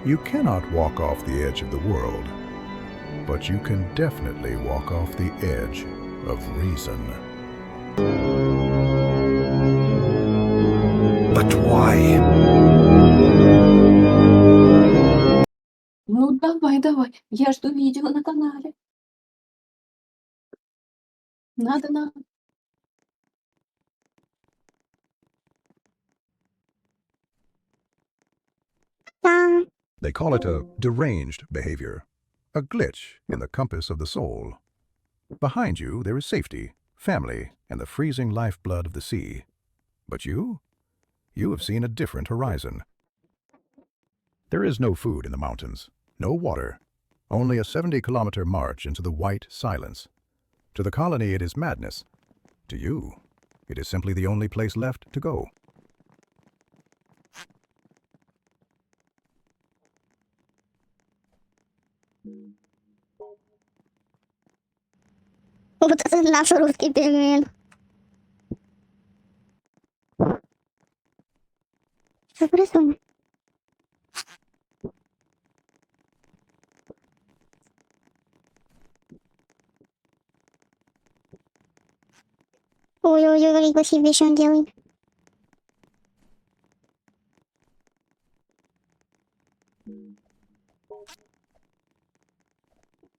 You cannot walk off the edge of the world, but you can definitely walk off the edge of reason. But why? Ну давай, я жду видео на канале. Надо. They call it a deranged behavior, a glitch in the compass of the soul. Behind you, there is safety, family, and the freezing lifeblood of the sea. But you have seen a different horizon. There is no food in the mountains, no water, only a 70-kilometer march into the white silence. To the colony, it is madness. To you, it is simply the only place left to go. Вот это наш русский пингвин. Что происходит? Ой-ой-ой, как себе еще он делает.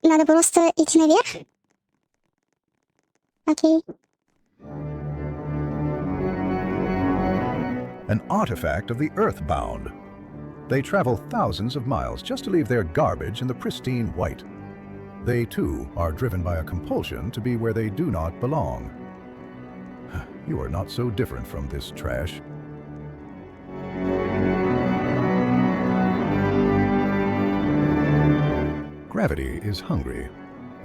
Надо просто идти наверх. Окей. An artifact of the earthbound. They travel thousands of miles just to leave their garbage in the pristine white. They, too, are driven by a compulsion to be where they do not belong. You are not so different from this trash. Gravity is hungry.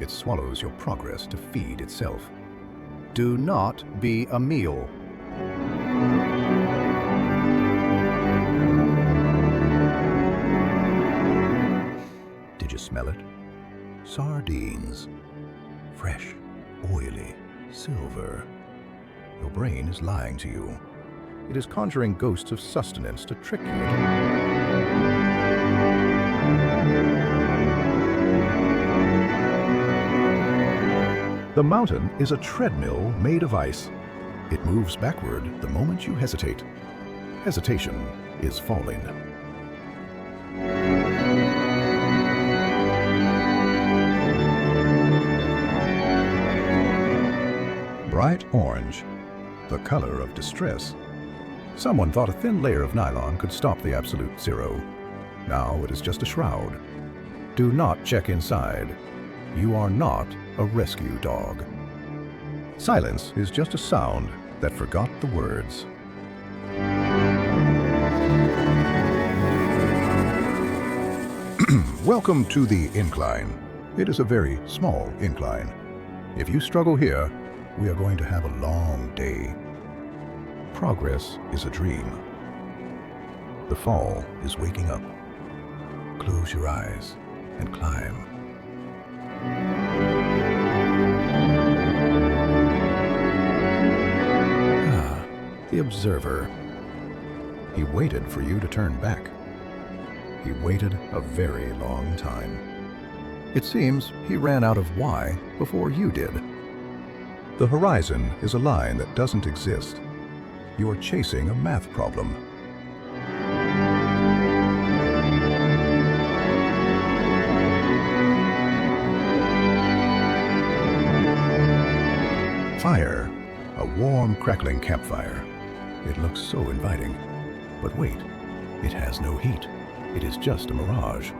It swallows your progress to feed itself. Do not be a meal. Did you smell it? Sardines. Fresh, oily, silver. Your brain is lying to you. It is conjuring ghosts of sustenance to trick you. The mountain is a treadmill made of ice. It moves backward the moment you hesitate. Hesitation is falling. Bright orange, the color of distress. Someone thought a thin layer of nylon could stop the absolute zero. Now it is just a shroud. Do not check inside. You are not a rescue dog. Silence is just a sound that forgot the words. Welcome to the incline. It is a very small incline. If you struggle here, we are going to have a long day. Progress is a dream. The fall is waking up. Close your eyes and climb. The observer. He waited for you to turn back. He waited a very long time. It seems he ran out of why before you did. The horizon is a line that doesn't exist. You are chasing a math problem. Fire, a warm, crackling campfire. It looks so inviting. But wait, it has no heat. It is just a mirage.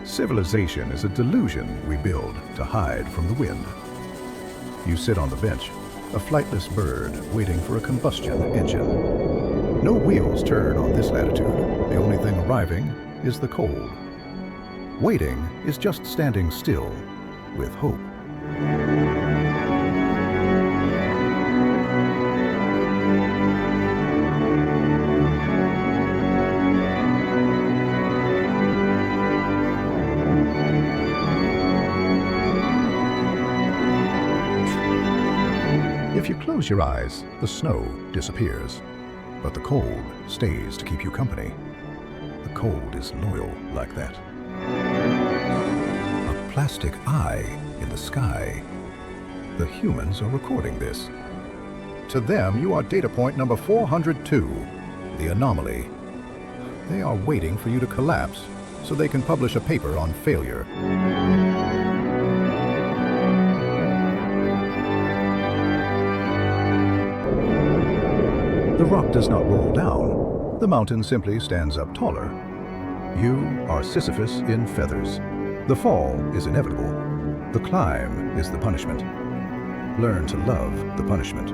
Civilization is a delusion we build to hide from the wind. You sit on the bench, a flightless bird waiting for a combustion engine. No wheels turn on this latitude. The only thing arriving is the cold. Waiting is just standing still with hope. If you close your eyes, the snow disappears, but the cold stays to keep you company. The cold is loyal like that. A plastic eye in the sky. The humans are recording this. To them, you are data point number 402, the anomaly. They are waiting for you to collapse so they can publish a paper on failure. The rock does not roll down. The mountain simply stands up taller. You are Sisyphus in feathers. The fall is inevitable. The climb is the punishment. Learn to love the punishment.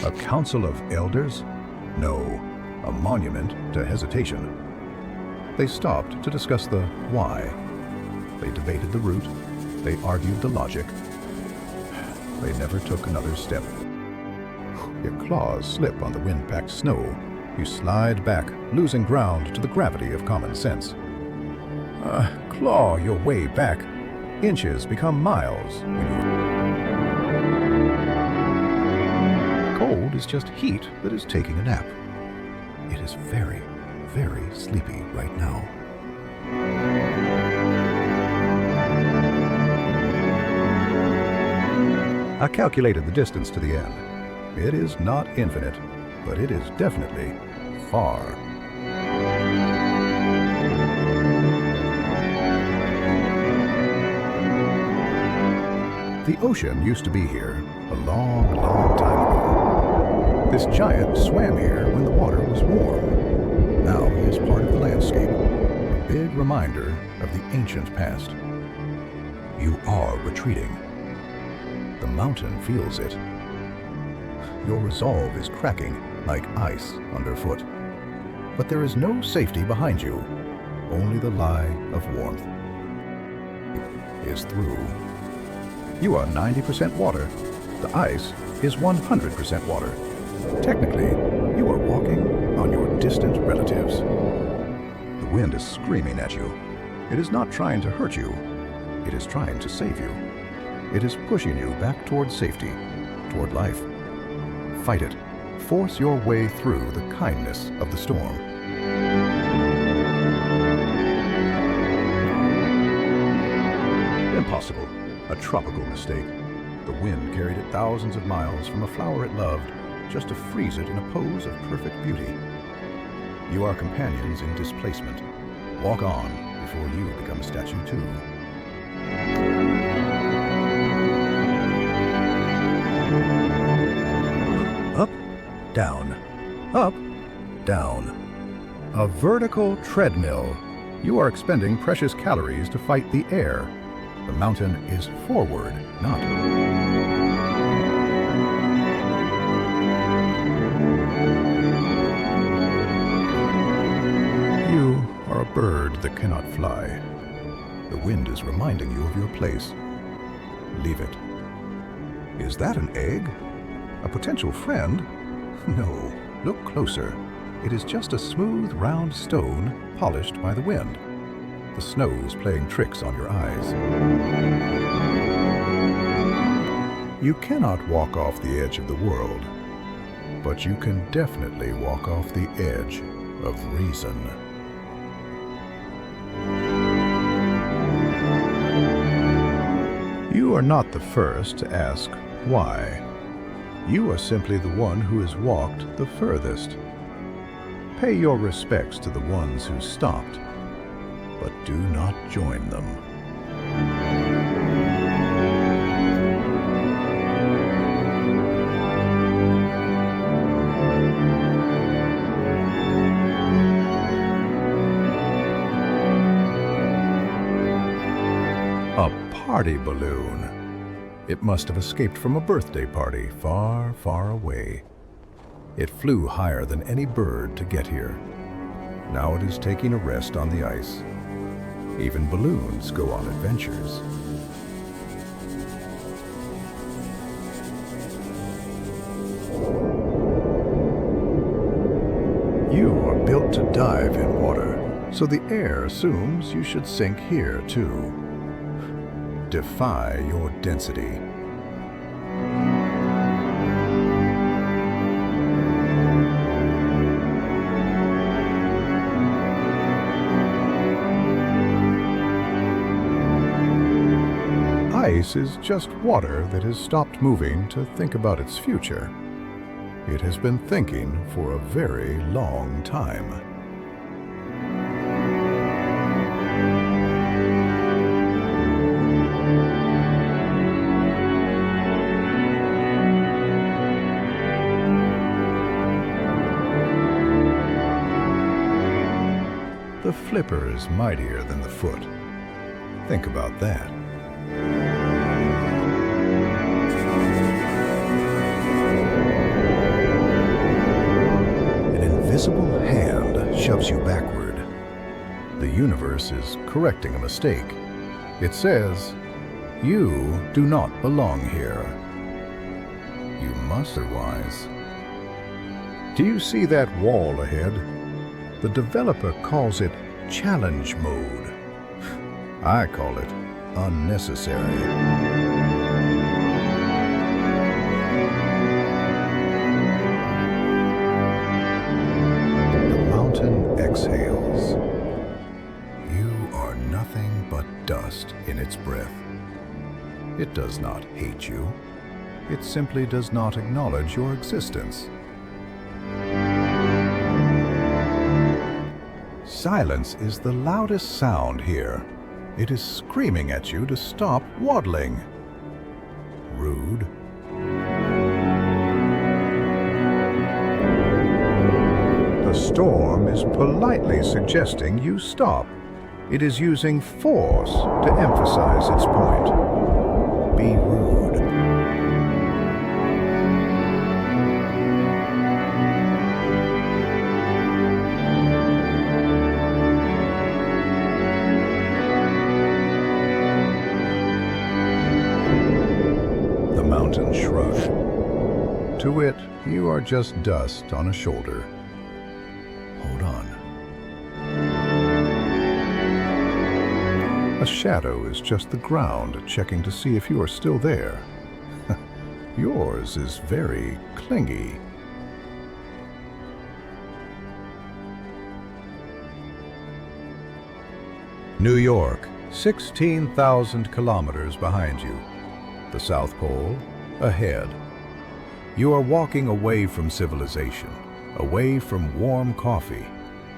A council of elders? No, a monument to hesitation. They stopped to discuss the why. They debated the route. They argued the logic. They never took another step. Your claws slip on the wind-packed snow. You slide back, losing ground to the gravity of common sense. Claw your way back. Inches become miles when you... Cold is just heat that is taking a nap. It is very, very sleepy right now. I calculated the distance to the end. It is not infinite, but it is definitely far. The ocean used to be here a long, long time ago. This giant swam here when the water was warm. Now he is part of the landscape, a big reminder of the ancient past. You are retreating. The mountain feels it. Your resolve is cracking like ice underfoot. But there is no safety behind you, only the lie of warmth. Is through. You are 90% water. The ice is 100% water. Technically, you are walking on your distant relatives. The wind is screaming at you. It is not trying to hurt you. It is trying to save you. It is pushing you back toward safety, toward life. Fight it. Force your way through the kindness of the storm. Impossible. A tropical mistake. The wind carried it thousands of miles from a flower it loved, just to freeze it in a pose of perfect beauty. You are companions in displacement. Walk on before you become a statue too. Up, down, up, down. A vertical treadmill. You are expending precious calories to fight the air. The mountain is forward, not. You are a bird that cannot fly. The wind is reminding you of your place. Leave it. Is that an egg? A potential friend? No, look closer. It is just a smooth, round stone polished by the wind. The snow is playing tricks on your eyes. You cannot walk off the edge of the world, but you can definitely walk off the edge of reason. You are not the first to ask why. You are simply the one who has walked the furthest. Pay your respects to the ones who stopped, but do not join them. A party balloon. It must have escaped from a birthday party far, far away. It flew higher than any bird to get here. Now it is taking a rest on the ice. Even balloons go on adventures. You are built to dive in water. so the air assumes you should sink here too. Defy your density. Ice is just water that has stopped moving to think about its future. It has been thinking for a very long time. The flipper is mightier than the foot. Think about that. An invisible hand shoves you backward. The universe is correcting a mistake. It says, you do not belong here. You must be wise. Do you see that wall ahead? The developer calls it challenge mode. I call it unnecessary. The mountain exhales. You are nothing but dust in its breath. It does not hate you. It simply does not acknowledge your existence. Silence is the loudest sound here. It is screaming at you to stop waddling. Rude. The storm is politely suggesting you stop. It is using force to emphasize its point. Be rude. Mountain shrug. To it, you are just dust on a shoulder. Hold on. A shadow is just the ground checking to see if you are still there. Yours is very clingy. New York, 16,000 kilometers behind you. The South Pole, ahead. You are walking away from civilization, away from warm coffee,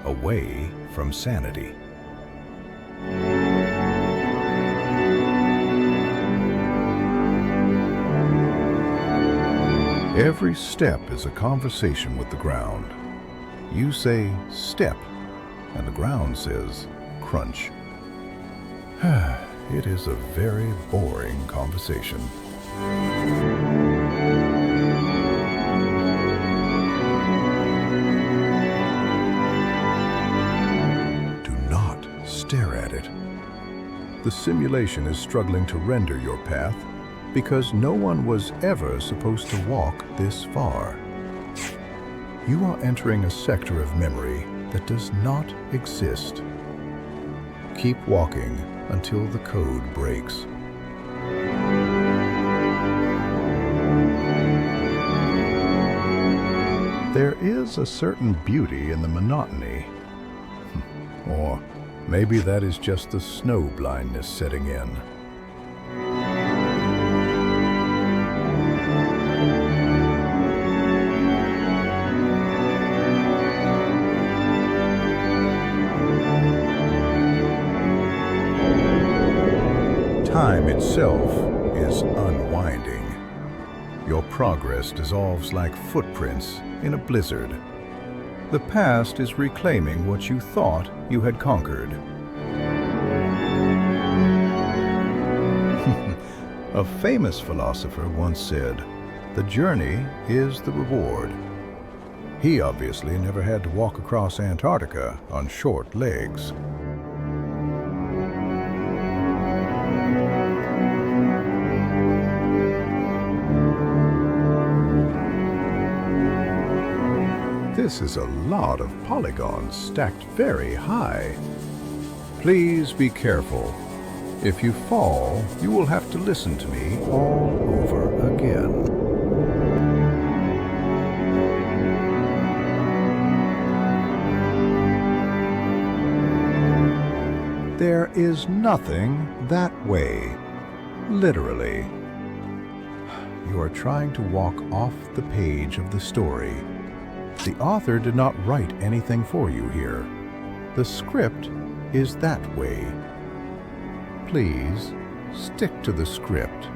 away from sanity. Every step is a conversation with the ground. You say, step, and the ground says, crunch. It is a very boring conversation. Do not stare at it. The simulation is struggling to render your path because no one was ever supposed to walk this far. You are entering a sector of memory that does not exist. Keep walking until the code breaks. There is a certain beauty in the monotony. Or maybe that is just the snow blindness setting in. Time itself is unwinding. Your progress dissolves like footprints in a blizzard. The past is reclaiming what you thought you had conquered. A famous philosopher once said, "The journey is the reward." He obviously never had to walk across Antarctica on short legs. This is a lot of polygons stacked very high. Please be careful. If you fall, you will have to listen to me all over again. There is nothing that way, literally. You are trying to walk off the page of the story. The author did not write anything for you here. The script is that way. Please stick to the script.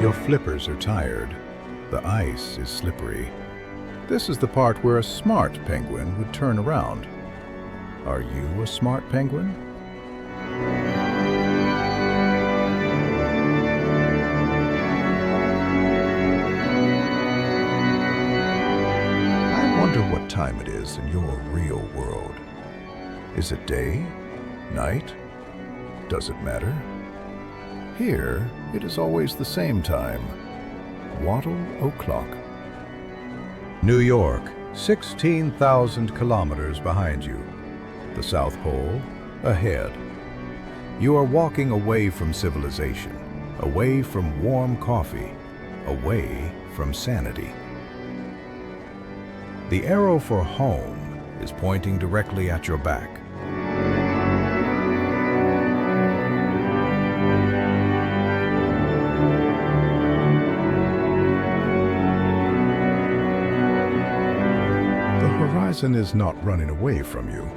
Your flippers are tired. The ice is slippery. This is the part where a smart penguin would turn around. Are you a smart penguin? I wonder what time it is in your real world. Is it day? Night? Does it matter? Here, it is always the same time. Wattle o'clock. New York, 16,000 kilometers behind you. The South Pole, ahead. You are walking away from civilization, away from warm coffee, away from sanity. The arrow for home is pointing directly at your back. The horizon is not running away from you.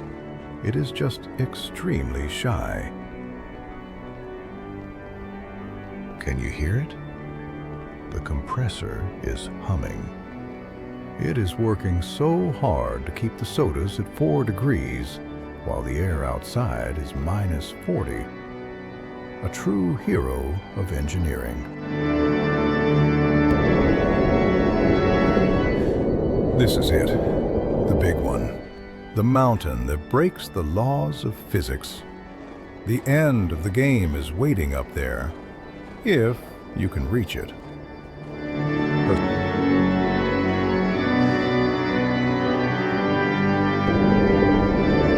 It is just extremely shy. Can you hear it? The compressor is humming. It is working so hard to keep the sodas at 4 degrees while the air outside is minus 40. A true hero of engineering. This is it, the big one. The mountain that breaks the laws of physics. The end of the game is waiting up there, if you can reach it.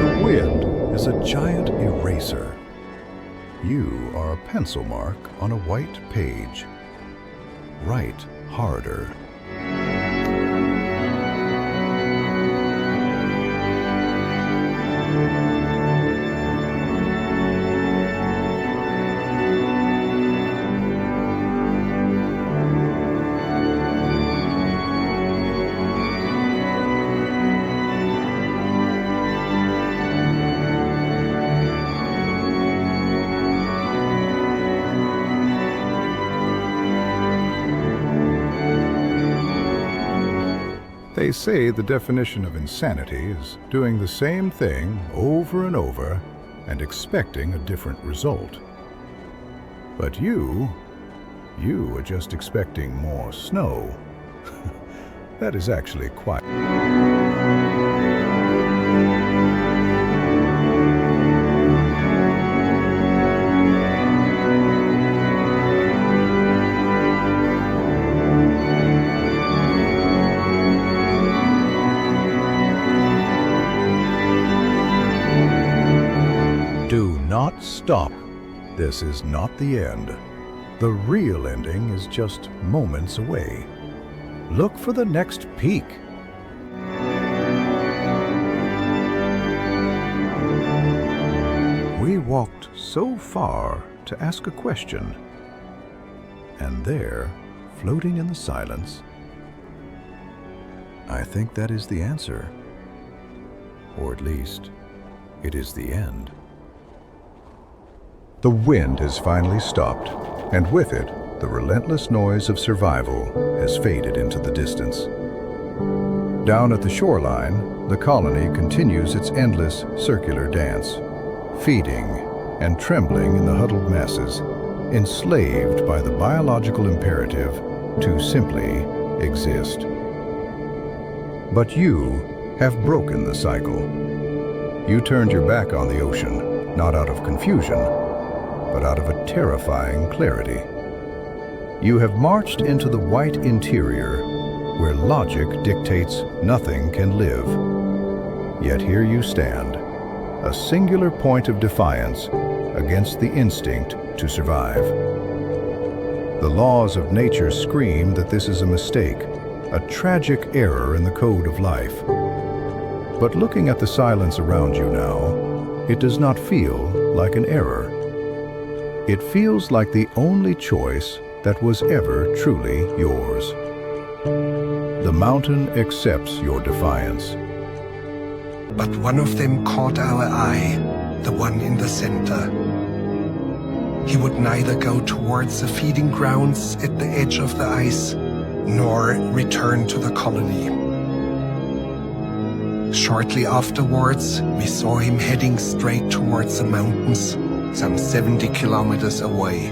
The wind is a giant eraser. You are a pencil mark on a white page. Write harder. They say the definition of insanity is doing the same thing over and over and expecting a different result. But you are just expecting more snow. That is actually quite... Do not stop. This is not the end. The real ending is just moments away. Look for the next peak. We walked so far to ask a question. And there, floating in the silence, I think that is the answer. Or at least, it is the end. The wind has finally stopped, and with it, the relentless noise of survival has faded into the distance. Down at the shoreline, the colony continues its endless circular dance, feeding and trembling in the huddled masses, enslaved by the biological imperative to simply exist. But you have broken the cycle. You turned your back on the ocean, not out of confusion, but out of a terrifying clarity. You have marched into the white interior, where logic dictates nothing can live. Yet here you stand, a singular point of defiance against the instinct to survive. The laws of nature scream that this is a mistake, a tragic error in the code of life. But looking at the silence around you now, it does not feel like an error. It feels like the only choice that was ever truly yours. The mountain accepts your defiance. But one of them caught our eye, the one in the center. He would neither go towards the feeding grounds at the edge of the ice, nor return to the colony. Shortly afterwards, we saw him heading straight towards the mountains, some 70 kilometers away.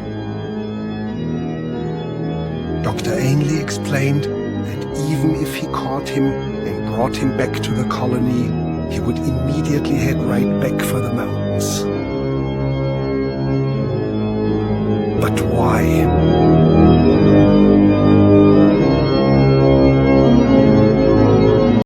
Dr. Ainley explained that even if he caught him and brought him back to the colony, he would immediately head right back for the mountains. But why?